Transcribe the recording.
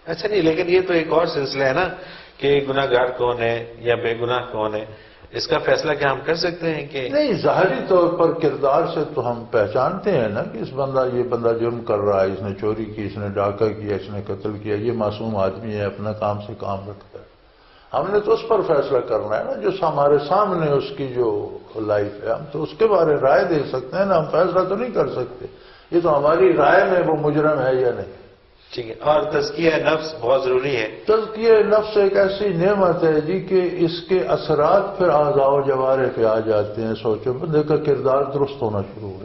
اچھا نہیں، لیکن یہ تو ایک اور سلسلہ ہے نا کہ گناہ گار کون ہے یا بے گناہ کون ہے، اس کا فیصلہ کیا ہم کر سکتے ہیں کہ نہیں، ظاہری طور پر کردار سے تو ہم پہچانتے ہیں نا کہ یہ بندہ جرم کر رہا ہے، اس نے چوری کی، اس نے ڈاکہ کیا، اس نے قتل کیا، یہ معصوم آدمی ہے، اپنا کام سے کام رکھتا ہے. ہم نے تو اس پر فیصلہ کرنا ہے نا جو ہمارے سامنے اس کی جو لائف ہے، ہم تو اس کے بارے رائے دے سکتے ہیں نا، ہم فیصلہ تو نہیں کر سکتے. یہ تو ہماری رائے میں وہ مجرم ہے یا نہیں. ٹھیک ہے. اور تزکیہ نفس بہت ضروری ہے. تزکیہ نفس ایک ایسی نعمت ہے جی کہ اس کے اثرات پھر اعضاء و جوارح پہ آ جاتے ہیں. سوچو بندے کا کردار درست ہونا شروع ہو